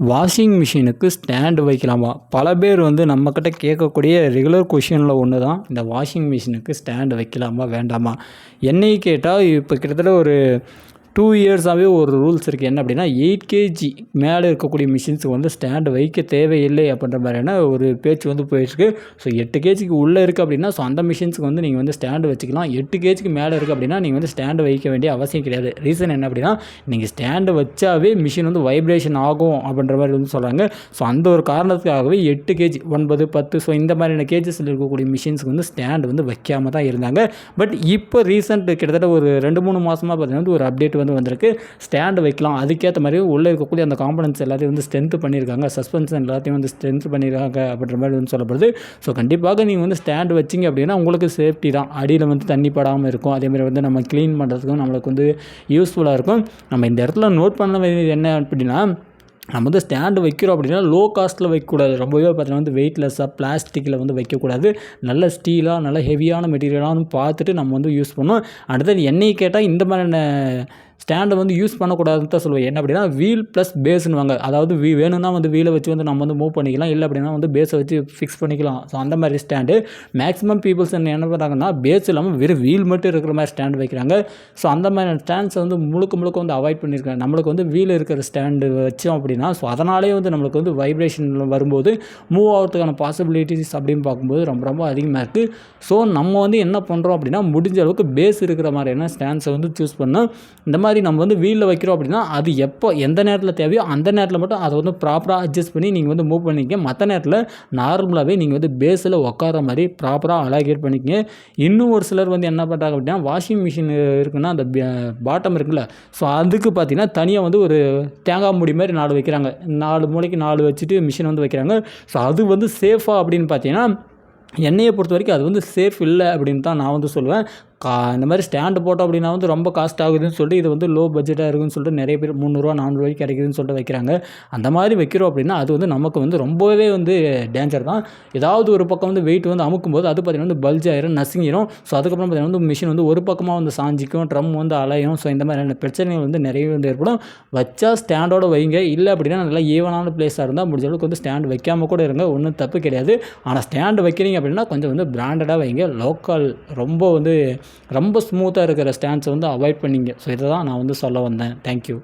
Washing மிஷினுக்கு stand வைக்கலாமா? பல பேர் வந்து நம்மக்கிட்ட கேட்கக்கூடிய ரெகுலர் கொஷினில் ஒன்று தான் இந்த வாஷிங் மிஷினுக்கு ஸ்டாண்டு வைக்கலாமா வேண்டாமா? என்னையை கேட்டால் இப்போ கிட்டத்தட்ட ஒரு 2 இயர்ஸாகவே ஒரு ரூல்ஸ் இருக்குது. என்ன அப்படின்னா 8 கேஜி மேலே இருக்கக்கூடிய மிஷின்ஸுக்கு வந்து ஸ்டாண்டு வைக்க தேவையில்லை அப்படின்ற மாதிரியான ஒரு பேச்சு வந்து போயிட்டுருக்கு. ஸோ 8 கேஜிக்கு உள்ளே இருக்குது அப்படின்னா ஸோ அந்த மிஷின்ஸுக்கு வந்து நீங்கள் வந்து ஸ்டாண்டு வச்சுக்கலாம். 8 கேஜிக்கு மேலே இருக்குது அப்படின்னா நீங்கள் வந்து ஸ்டாண்டு வைக்க வேண்டிய அவசியம் கிடையாது. ரீசன் என்ன அப்படின்னா நீங்கள் ஸ்டாண்டு வச்சாவே மிஷின் வந்து வைப்ரேஷன் ஆகும் அப்படின்ற மாதிரி வந்து சொல்கிறாங்க. ஸோ அந்த ஒரு காரணத்துக்காகவே 8 கேஜி 9, 10 ஸோ இந்த மாதிரியான கேஜஸில் இருக்கக்கூடிய மிஷின்ஸுக்கு வந்து ஸ்டாண்டு வந்து வைக்காமல் தான் இருந்தாங்க. பட் இப்போ ரீசெண்ட் கிட்டத்தட்ட ஒரு 2-3 மாதமாக பார்த்தீங்கன்னா ஒரு அப்டேட் வந்து வந்திருக்கு. ஸ்டாண்டு வைக்கலாம், அதுக்கேற்ற மாதிரி உள்ளே இருக்கக்கூடிய அந்த காம்பனன்ட்ஸ் எல்லாத்தையும் வந்து ஸ்ட்ரென்த் பண்ணியிருக்காங்க, சஸ்பென்ஷன் எல்லாத்தையும் வந்து ஸ்ட்ரென்த் பண்ணியிருக்காங்க அப்படின்ற மாதிரி வந்து சொல்லப்படுது. ஸோ கண்டிப்பாக நீங்கள் வந்து ஸ்டாண்டு வச்சிங்க அப்படின்னா உங்களுக்கு சேஃப்டி தான். அடியில் வந்து தண்ணி படாமல் இருக்கும். அதேமாதிரி வந்து நம்ம க்ளீன் பண்ணுறதுக்கும் நம்மளுக்கு வந்து யூஸ்ஃபுல்லாக இருக்கும். நம்ம இந்த இடத்துல நோட் பண்ண வேண்டியது என்ன அப்படின்னா நம்ம வந்து ஸ்டாண்டு வைக்கிறோம் அப்படின்னா லோ காஸ்ட்டில் வைக்கக்கூடாது. ரொம்பவே பார்த்தீங்கன்னா வந்து வெயிட்லெஸ்ஸாக பிளாஸ்டிக்கில் வந்து வைக்கக்கூடாது. நல்ல ஸ்டீலாக நல்ல ஹெவியான மெட்டீரியலாக பார்த்துட்டு நம்ம வந்து யூஸ் பண்ணணும். அடுத்தது என்னையை கேட்டால் இந்த மாதிரியான ஸ்டாண்டை வந்து யூஸ் பண்ணக்கூடாதுன்னு தான் சொல்லுவேன். என்ன அப்படின்னா வீல் ப்ளஸ் பேஸ்னுவாங்க. அதாவது வேணும்னா வந்து வீலை வச்சு வந்து நம்ம வந்து மூவ் பண்ணிக்கலாம், இல்லை அப்படின்னா வந்து பேஸை வச்சு ஃபிக்ஸ் பண்ணிக்கலாம். ஸோ அந்த மாதிரி ஸ்டாண்டு மேக்ஸிமம் பீப்புள்ஸ் என்ன பண்ணுறாங்கன்னா பேஸ் இல்லாமல் வெறும் வீல் மட்டும் இருக்கிற மாதிரி ஸ்டாண்டு வைக்கிறாங்க. ஸோ அந்த மாதிரி ஸ்டாண்ட்ஸை வந்து முழுக்க வந்து அவாய்ட் பண்ணியிருக்காங்க. நம்மளுக்கு வந்து வீல் இருக்கிற ஸ்டாண்டு வச்சோம் அப்படின்னா ஸோ அதனாலே வந்து நம்மளுக்கு வந்து வைப்ரேஷன் வரும்போது மூவ் ஆகிறதுக்கான பாசிபிலிட்டிஸ் அப்படின்னு பார்க்கும்போது ரொம்ப அதிகமாக இருக்குது. ஸோ நம்ம வந்து என்ன பண்ணுறோம் அப்படின்னா முடிஞ்ச அளவுக்கு பேஸ் இருக்கிற மாதிரியான ஸ்டாண்ட்ஸை வந்து சூஸ் பண்ணோம். இந்த மாதிரி நம்ம வந்து வீலில் வைக்கிறோம் அப்படின்னா அது எப்போ எந்த நேரத்தில் தேவையோ அந்த நேரத்தில் மட்டும் அதை வந்து ப்ராப்பராக அட்ஜஸ்ட் பண்ணி நீங்கள் வந்து மூவ் பண்ணிக்க. மற்ற நேரத்தில் நார்மலாகவே நீங்கள் வந்து பேஸில் உட்கார மாதிரி ப்ராப்பராக அலாகேட் பண்ணிக்கங்க. இன்னும் ஒரு சிலர் வந்து என்ன பண்ணுறாங்க அப்படின்னா வாஷிங் மிஷின் இருக்குன்னா அந்த பாட்டம் இருக்குல்ல ஸோ அதுக்கு பார்த்தீங்கன்னா தனியாக வந்து ஒரு தேங்காய் மூடி மாதிரி 4 வைக்கிறாங்க. 4 மூலைக்கு 4 வச்சுட்டு மிஷின் வந்து வைக்கிறாங்க. ஸோ அது வந்து சேஃபாக அப்படின்னு பார்த்தீங்கன்னா என்னையை பொறுத்த வரைக்கும் அது வந்து சேஃப் இல்லை அப்படின்னு தான் நான் வந்து சொல்லுவேன். இந்த மாதிரி ஸ்டாண்டு போட்டோம் அப்படின்னா வந்து ரொம்ப காஸ்ட் ஆகுதுன்னு சொல்லிட்டு இது வந்து லோ பட்ஜெட்டாக இருக்குதுன்னு சொல்லிட்டு நிறைய பேர் 300, 400 கிடைக்குதுன்னு சொல்லிட்டு வைக்கிறாங்க. அந்த மாதிரி வைக்கிறோம் அப்படின்னா அது வந்து நமக்கு வந்து ரொம்பவே வந்து டேஞ்சர் தான். ஏதாவது ஒரு பக்கம் வந்து வெயிட் வந்து அமுக்கும்போது அது பார்த்திங்கன்னா வந்து பல்ஜ் ஆயிரும், நசுங்கிடும். ஸோ அதுக்கப்புறம் பார்த்திங்கன்னா வந்து மிஷின் வந்து ஒரு பக்கமாக வந்து சாஞ்சிக்கும், ட்ரம் வந்து அலையும். ஸோ இந்த மாதிரியான பிரச்சனைகள் வந்து நிறைய வந்து ஏற்படும். வச்சா ஸ்டாண்டோட வைங்க, இல்லை அப்படின்னா நல்லா ஈவனான பிளேஸாக இருந்தால் முடிஞ்ச அளவுக்கு வந்து ஸ்டாண்டு வைக்காமல் கூட இருங்க, ஒன்றும் தப்பு கிடையாது. ஆனால் ஸ்டாண்டு வைக்கிறீங்க அப்படின்னா கொஞ்சம் வந்து பிராண்டடாக வைங்க. லோக்கல் ரொம்ப ஸ்மூத்தாக இருக்கிற ஸ்டாண்ட்ஸை வந்து அவாய்ட் பண்ணிங்க. ஸோ இதை தான் நான் வந்து சொல்ல வந்தேன். தேங்க்யூ.